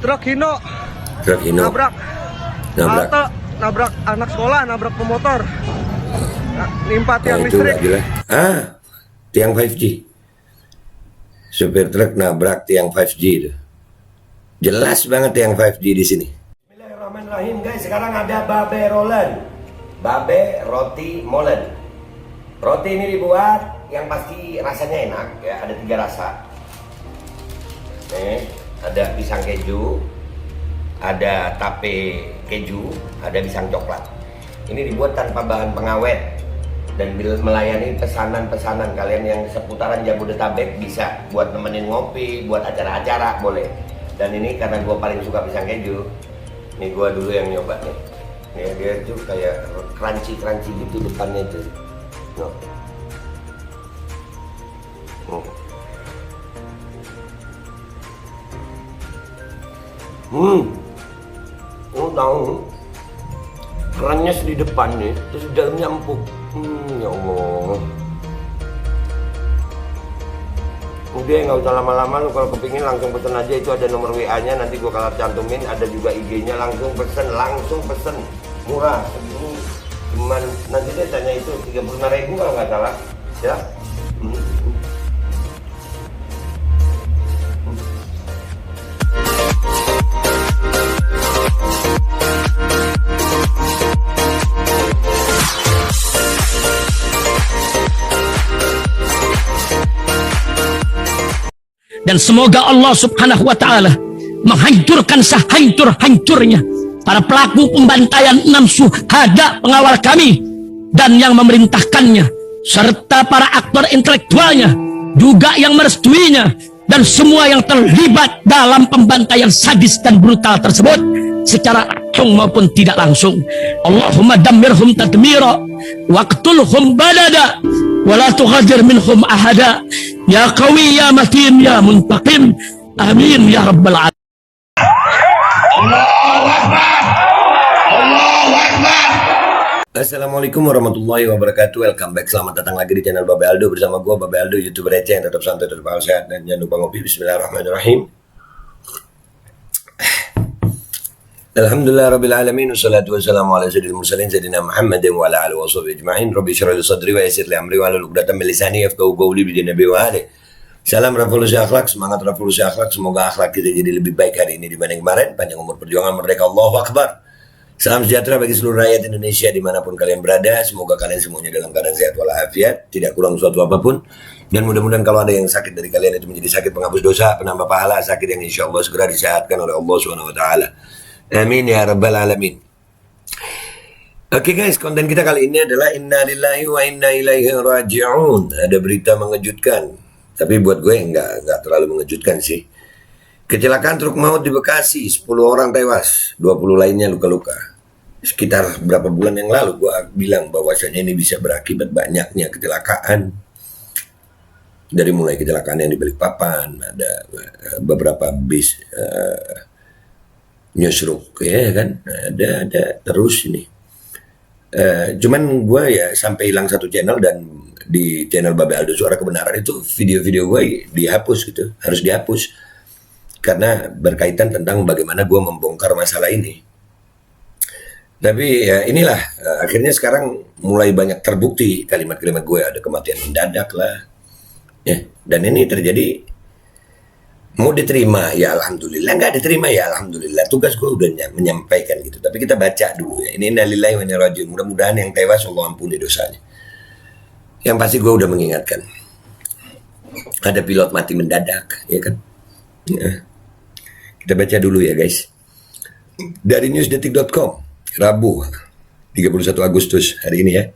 Truk Hino nabrak halte, nabrak anak sekolah, nabrak pemotor, nimpa tiang listrik. Tiang 5G. Supir truk nabrak tiang 5G itu. Jelas banget tiang 5G di sini. Bismillahirrahmanirrahim guys, sekarang ada babe rolen. Babe roti molen. Roti ini dibuat yang pasti rasanya enak ya, ada 3 rasa. Nih, ada pisang keju, ada tape keju, ada pisang coklat. Ini dibuat tanpa bahan pengawet dan melayani pesanan-pesanan kalian yang seputaran Jabodetabek, bisa buat nemenin ngopi, buat acara-acara boleh. Dan ini karena gue paling suka pisang keju, ini gue dulu yang nyoba nih. Nih dia tuh kayak crunchy gitu depannya itu. No. Tahu kerannya di depan nih, terus di dalamnya empuk. Ya Allah. Udah nggak usah lama-lama, lu kalau kepingin langsung pesen aja, itu ada nomor WA-nya, nanti gua kalau cantumin, ada juga IG-nya, langsung pesen, murah. Segini cuman nanti dia tanya itu 35.000 kalau nggak salah, ya. Dan semoga Allah subhanahu wa ta'ala menghancurkan sehancur-hancurnya para pelaku pembantaian 6 syuhada pengawal kami dan yang memerintahkannya, serta para aktor intelektualnya juga yang merestuinya, dan semua yang terlibat dalam pembantaian sadis dan brutal tersebut secara langsung maupun tidak langsung. Allahumma dammirhum tadmira waqtulhum badada wala tughadir minhum ahada ya qawi ya matin ya muntaqim, amin ya rabbal alamin. Allahu Akbar. Allahu Akbar. Assalamualaikum warahmatullahi wabarakatuh. Welcome back, selamat datang lagi di channel Babe Aldo bersama gue Babe Aldo, YouTuber receh yang tetap santai, tetap sehat, dan jangan lupa ngopi. Bismillahirrahmanirrahim. Alhamdulillah rabbil alamin, wassalatu wassalamu ala sayyidil mursalin sayyidina Muhammadin wa ala alihi wa sahbihi ajma'in. Rabbi shrah li sadri wa yassir li amri wa hlul 'uqdatam min lisani yafqahu qawli bi nabi wa ali. Salam revolusi akhlak, semangat revolusi akhlak. Semoga akhlak kita jadi lebih baik hari ini dibanding kemarin. Panjang umur perjuangan merdeka, Allahu Akbar. Salam sejahtera bagi seluruh rakyat Indonesia dimanapun kalian berada. Semoga kalian semuanya dalam keadaan sehat walafiat, tidak kurang suatu apapun. Dan mudah-mudahan kalau ada yang sakit dari kalian itu menjadi sakit penghapus dosa, penambah pahala, sakit yang insya Allah segera disehatkan oleh Allah Subhanahu wa Ta'ala. Amin ya rabbal alamin. Oke guys, konten kita kali ini adalah Inna lillahi wa inna ilaihi raji'un. Ada berita mengejutkan, tapi buat gue nggak terlalu mengejutkan sih. Kecelakaan truk maut di Bekasi, 10 orang tewas, 20 lainnya luka-luka. Sekitar berapa bulan yang lalu gue bilang bahwasanya ini bisa berakibat banyaknya kecelakaan. Dari mulai kecelakaan yang di Balikpapan, ada beberapa bis nyusruk ya kan, ada terus ini. Cuman gue ya sampai hilang satu channel, dan di channel Babe Aldo Suara Kebenaran itu video-video gue dihapus gitu, harus dihapus karena berkaitan tentang bagaimana gue membongkar masalah ini. Tapi ya inilah, akhirnya sekarang mulai banyak terbukti kalimat-kalimat gue, ada kematian mendadak lah ya, dan ini terjadi. Mau diterima ya alhamdulillah, nggak diterima ya alhamdulillah, tugas gue udah menyampaikan gitu. Tapi kita baca dulu ya, ini innalillahi wa inna ilaihi raji'un. Mudah-mudahan yang tewas Allah ampuni dosanya. Yang pasti gue udah mengingatkan, ada pilot mati mendadak ya kan ya. Kita baca dulu ya guys, dari newsdetik.com, Rabu 31 Agustus hari ini ya.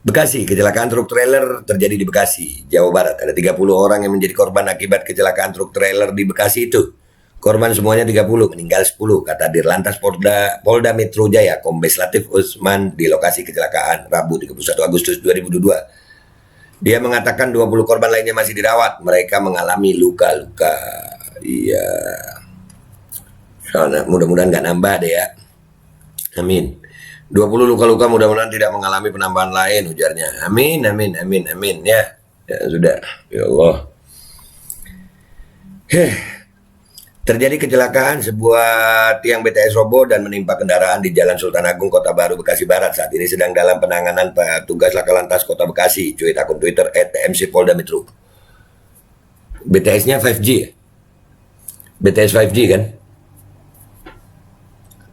Bekasi, kecelakaan truk trailer terjadi di Bekasi, Jawa Barat. Ada 30 orang yang menjadi korban akibat kecelakaan truk trailer di Bekasi itu. Korban semuanya 30, meninggal 10, kata Dirlantas Polda Metro Jaya, Kombes Latif Usman di lokasi kecelakaan, Rabu 31 Agustus 2022. Dia mengatakan 20 korban lainnya masih dirawat, mereka mengalami luka-luka. Iya. Soalnya mudah-mudahan nggak nambah deh ya. Amin. 20 luka-luka, mudah-mudahan tidak mengalami penambahan lain, ujarnya. Amin, amin, amin, amin. Ya sudah. Ya Allah. Terjadi kecelakaan sebuah tiang BTS roboh dan menimpa kendaraan di Jalan Sultan Agung, Kota Baru, Bekasi Barat. Saat ini sedang dalam penanganan petugas Laka Lantas Kota Bekasi. Cuit akun Twitter @TMC Polda Metro. BTS-nya 5G ya? BTS 5G kan?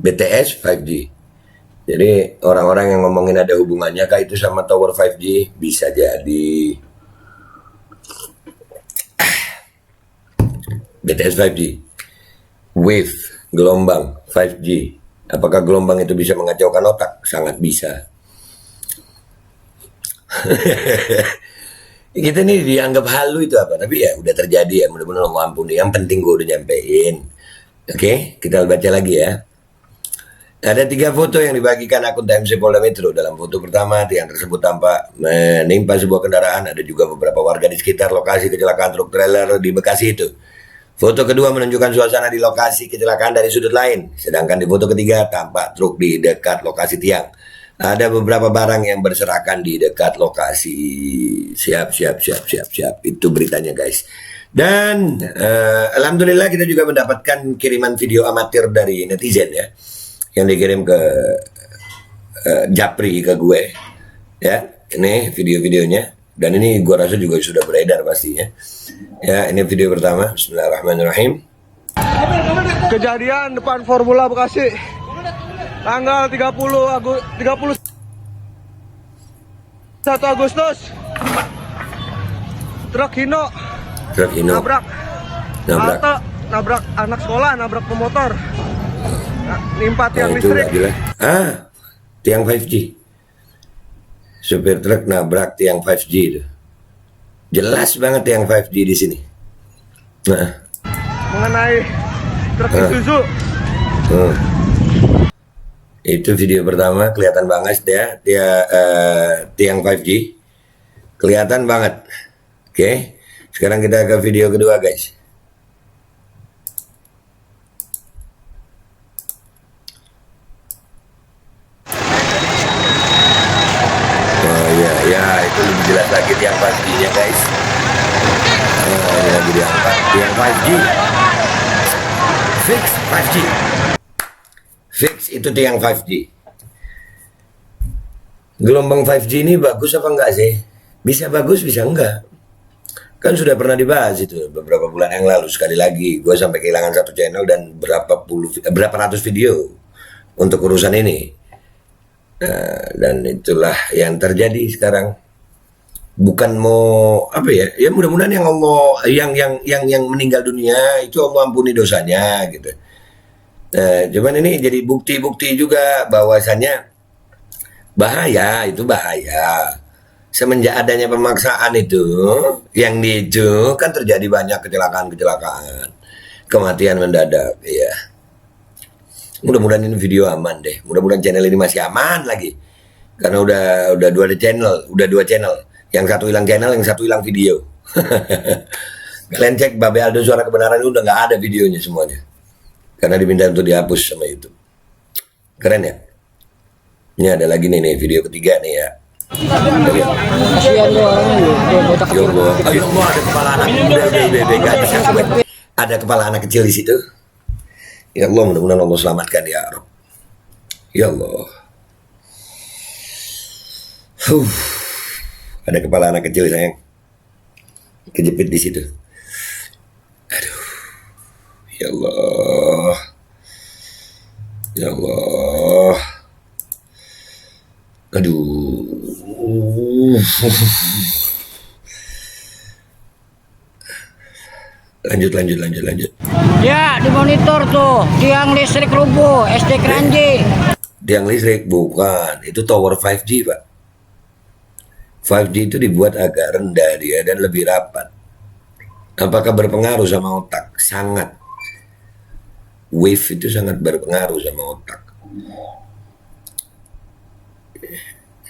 BTS 5G. Jadi orang-orang yang ngomongin ada hubungannya kah itu sama tower 5G? Bisa jadi. BTS 5G. Wave, gelombang 5G. Apakah gelombang itu bisa mengacaukan otak? Sangat bisa. Kita nih dianggap halu itu apa? Tapi ya udah terjadi ya, mudah-mudahan Allah ampuni. Yang penting gue udah nyampein. Oke, kita baca lagi ya. Ada 3 foto yang dibagikan akun TMC Polda Metro. Dalam foto pertama, tiang tersebut tampak menimpa sebuah kendaraan. Ada juga beberapa warga di sekitar lokasi kecelakaan truk trailer di Bekasi itu. Foto kedua menunjukkan suasana di lokasi kecelakaan dari sudut lain. Sedangkan di foto ketiga tampak truk di dekat lokasi tiang. Ada beberapa barang yang berserakan di dekat lokasi. Siap. Itu beritanya guys. Dan alhamdulillah kita juga mendapatkan kiriman video amatir dari netizen ya. Yang dikirim ke Japri ke gue. Ya, ini video-videonya. Dan ini gua rasa juga sudah beredar pastinya. Ya, ini video pertama. Bismillahirrahmanirrahim. Kejadian depan Formula Bekasi. Tanggal 31 Agustus. Truk Hino nabrak anak sekolah, nabrak pemotor. Nimpa tiang listrik. Tiang 5G. Supir truk nabrak tiang 5G itu. Jelas banget tiang 5G di sini. Mengenai truk Isuzu. Itu video pertama, kelihatan banget ya tiang 5G. Kelihatan banget. Oke. Sekarang kita ke video kedua, guys. Itu lebih jelas lagi tiang 5G-nya guys. Ini lagi diangkat tiang 5G. Fix 5G. Fix itu tiang 5G. Gelombang 5G ini bagus apa enggak sih? Bisa bagus, bisa enggak. Kan sudah pernah dibahas itu beberapa bulan yang lalu. Sekali lagi, gue sampai kehilangan 1 channel dan berapa ratus video untuk urusan ini. Dan itulah yang terjadi sekarang. Bukan mau apa ya? Ya mudah-mudahan yang Allah yang meninggal dunia itu Allah ampuni dosanya gitu. Cuman ini jadi bukti-bukti juga bahwasannya bahaya. Semenjak adanya pemaksaan itu, yang itu kan terjadi banyak kecelakaan, kematian mendadak ya. Mudah-mudahan ini video aman deh. Mudah-mudahan channel ini masih aman lagi. Karena udah dua channel. Yang satu hilang channel, yang satu hilang video. Kalian cek Babe Aldo Suara Kebenaran itu udah nggak ada videonya semuanya. Karena diminta untuk dihapus sama YouTube. Keren ya? Ini ada lagi nih video ketiga nih ya. Ya Allah, ada kepala anak. Udah, ada kepala anak kecil di situ. Ya Allah, mudah-mudahan Allah selamatkan ya Rabb. Ya Allah. Ada kepala anak kecil sayang. Kejepit di situ. Aduh. Ya Allah. Ya Allah. Aduh. Lanjut. Ya, di monitor tuh, tiang listrik rubuh, SD Kranji. Tiang listrik bukan, itu tower 5G, Pak. 5G itu dibuat agak rendah dia dan lebih rapat. Apakah berpengaruh sama otak? Sangat. Wave itu sangat berpengaruh sama otak.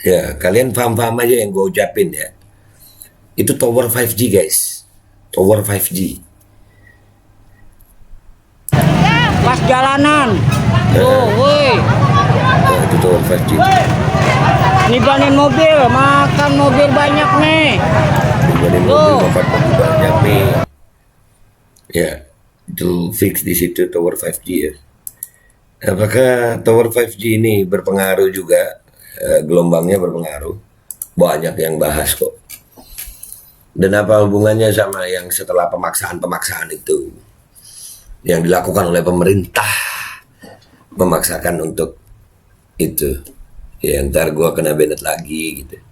Ya, kalian paham-paham aja yang gue ucapin ya. Itu tower 5G guys. Tower 5G. Pas jalanan. Woi. Itu tower 5G. Nibanin mobil, makan mobil banyak nih. Nibanin mobil, makan mobil banyak nih. Ya, Itu fix di situ tower 5G ya. Apakah tower 5G ini berpengaruh juga? Gelombangnya berpengaruh. Banyak yang bahas kok. Dan apa hubungannya sama yang setelah pemaksaan-pemaksaan itu yang dilakukan oleh pemerintah, memaksakan untuk itu. Ya ntar gua kena banned lagi gitu.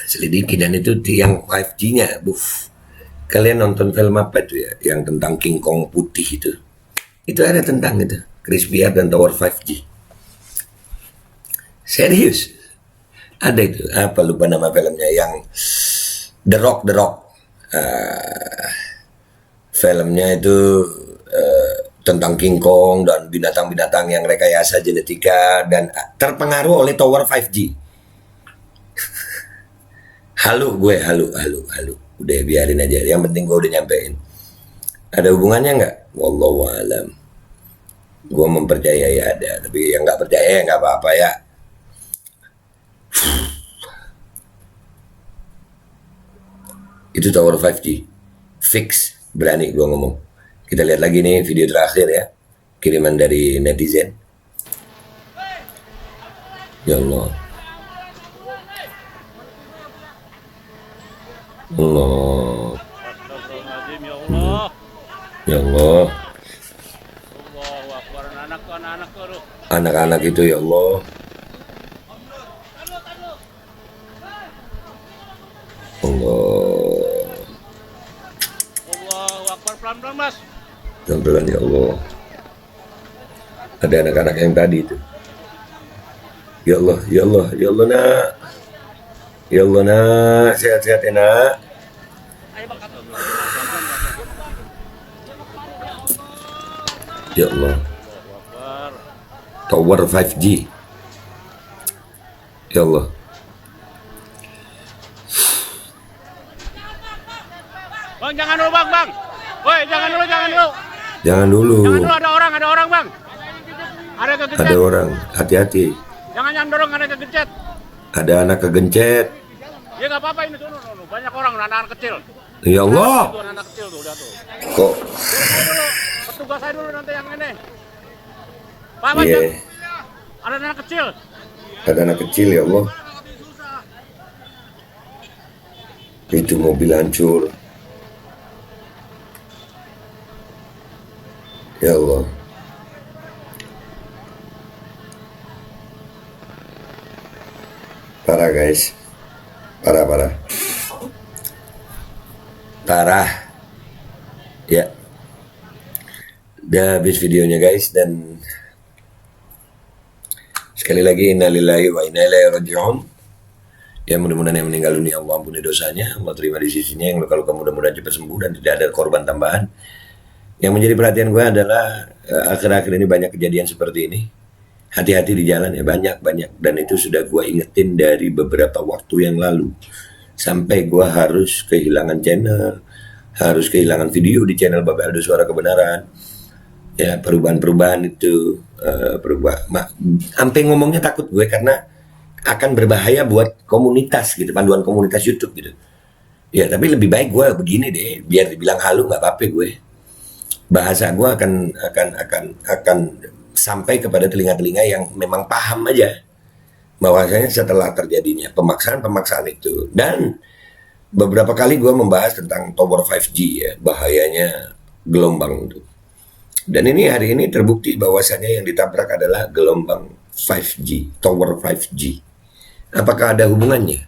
Selidiki, dan itu tiang 5G-nya, buf. Kalian nonton film apa itu ya, yang tentang King Kong putih itu? Itu ada tentang itu, Chris Pierre dan Tower 5G. Serius. Ada itu, apa lupa nama filmnya, yang The Rock. Filmnya itu tentang King Kong dan binatang-binatang yang rekayasa genetika dan terpengaruh oleh Tower 5G. Halu. Udah biarin aja. Yang penting gue udah nyampein. Ada hubungannya nggak? Wallahu alam. Gue mempercayai ada, tapi yang nggak percaya nggak apa-apa ya. Itu Tower 5G. Fix, berani gue ngomong. Kita lihat lagi nih video terakhir ya. Kiriman dari netizen. Ya Allah. Allah. Ya Allah. Anak-anak itu ya Allah. Allah. Allahu Akbar, pelan-pelan Mas. Pelan-pelan ya Allah. Ada anak-anak yang tadi itu. Ya Allah, ya Allah, ya Allah nak. Ya Allah nak, sehat-sehat ya nak. Ya Allah. Tower 5G. Ya Allah. Bang, jangan dulu bang. Woi, jangan dulu. Jangan dulu. Jangan dulu, ada orang bang. Ada kegencet. Ada orang, hati-hati. Jangan dorong, ada kegencet. Ada anak kegencet. Ya nggak apa-apa ini tuh, banyak orang, anak-anak kecil. Ya Allah. Tuh, anak kecil tuh, udah tuh. Kok? Dulu, petugas saya dulu nanti yang ini. Pak, Iya. Ada anak kecil. Ada anak kecil ya Allah. Itu mobil hancur. Ya Allah. Parah guys. Parah. Ya. Udah habis videonya guys, dan sekali lagi innalillahi wa inna ilaihi raji'un. Ya mudah-mudahan yang meninggal dunia Allah ampuni dosanya, Allah terima di sisinya, yang luka-luka mudah-mudahan cepat sembuh dan tidak ada korban tambahan. Yang menjadi perhatian gue adalah akhir-akhir ini banyak kejadian seperti ini. Hati-hati di jalan ya, banyak, dan itu sudah gue ingetin dari beberapa waktu yang lalu. Sampai gue harus kehilangan channel, harus kehilangan video di channel Bapak Aldo Suara Kebenaran. Ya perubahan-perubahan itu sampai ngomongnya takut gue karena akan berbahaya buat komunitas gitu, panduan komunitas YouTube gitu. Ya tapi lebih baik gue begini deh, biar dibilang halu nggak apa-apa gue. Bahasa gue akan sampai kepada telinga-telinga yang memang paham aja bahwasanya setelah terjadinya pemaksaan itu, dan beberapa kali gue membahas tentang Tower 5G ya, bahayanya gelombang itu. Dan ini hari ini terbukti bahwasanya yang ditabrak adalah gelombang 5G, Tower 5G. Apakah ada hubungannya?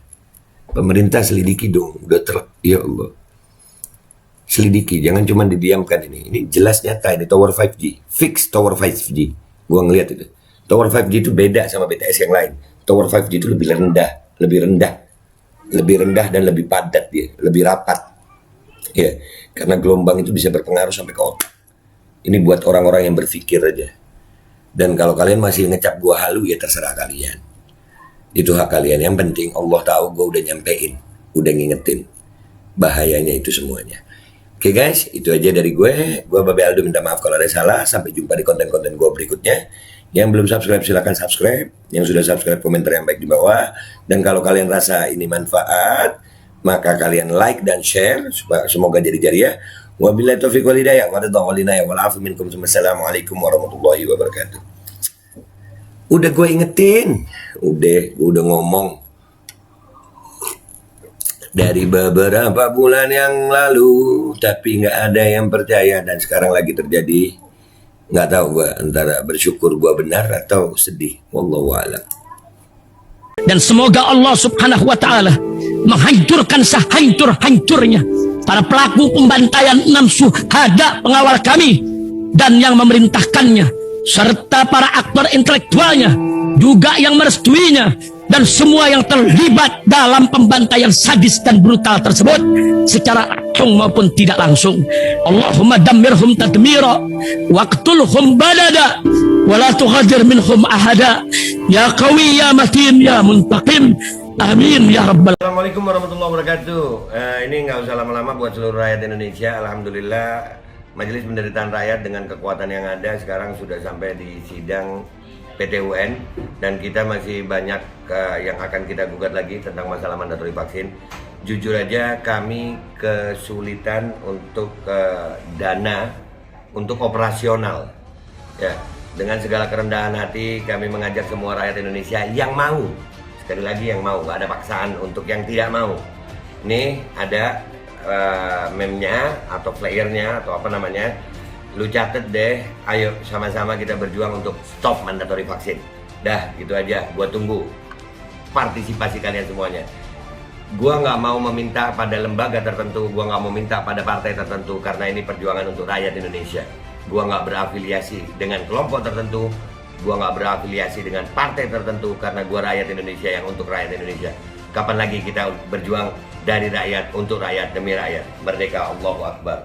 Pemerintah selidiki dong, ya Allah. Selidiki, jangan cuma didiamkan ini. Ini jelas nyata, ini Tower 5G, fix Tower 5G. Gua ngeliat itu. Tower 5G itu beda sama BTS yang lain. Tower 5G itu lebih rendah dan lebih padat dia, lebih rapat. Ya, karena gelombang itu bisa berpengaruh sampai ke otak. Ini buat orang-orang yang berpikir aja. Dan kalau kalian masih ngecap gua halu, ya terserah kalian. Itu hak kalian. Yang penting Allah tahu gua udah nyampein, udah ngingetin bahayanya itu semuanya. Oke guys, itu aja dari gue. Gue Babe Aldo minta maaf kalau ada salah. Sampai jumpa di konten-konten gue berikutnya. Yang belum subscribe silahkan subscribe. Yang sudah subscribe komentar yang baik di bawah. Dan kalau kalian rasa ini manfaat, maka kalian like dan share. Semoga jadi jariah. Wabillahi taufiq wal hidayah wa ridha wal inayah wal afu minkum. Assalamualaikum warahmatullahi wabarakatuh. Udah gue ingetin, udah ngomong dari beberapa bulan yang lalu, tapi nggak ada yang percaya, dan sekarang lagi terjadi. Nggak tahu gue, antara bersyukur gue benar atau sedih. Wallahu a'lam. Dan semoga Allah subhanahu wa ta'ala menghancurkan sehancur-hancurnya para pelaku pembantaian 6 syuhada pengawal kami dan yang memerintahkannya, serta para aktor intelektualnya juga yang merestuinya, dan semua yang terlibat dalam pembantaian sadis dan brutal tersebut secara langsung maupun tidak langsung. Allahumma dammirhum tadmira waqtulhum badada wa la tughadir minhum ahada ya qawi ya matin ya muntaqim. Amin ya rabbal. Assalamualaikum warahmatullahi wabarakatuh. Ini nggak usah lama-lama buat seluruh rakyat Indonesia. Alhamdulillah, Majelis Penderitaan Rakyat dengan kekuatan yang ada sekarang sudah sampai di sidang PT UN, dan kita masih banyak yang akan kita gugat lagi tentang masalah mandatori vaksin. Jujur aja kami kesulitan untuk dana untuk operasional. Ya, dengan segala kerendahan hati kami mengajak semua rakyat Indonesia yang mau, sekali lagi yang mau, gak ada paksaan untuk yang tidak mau. Nih ada meme-nya atau flyernya atau apa namanya, lu catet deh, ayo sama-sama kita berjuang untuk stop mandatori vaksin. Dah, gitu aja, gua tunggu partisipasi kalian semuanya. Gua nggak mau meminta pada lembaga tertentu, gua nggak mau minta pada partai tertentu, karena ini perjuangan untuk rakyat Indonesia. Gua nggak berafiliasi dengan kelompok tertentu, gua nggak berafiliasi dengan partai tertentu, karena gua rakyat Indonesia yang untuk rakyat Indonesia. Kapan lagi kita berjuang dari rakyat, untuk rakyat, demi rakyat. Merdeka, Allahu Akbar.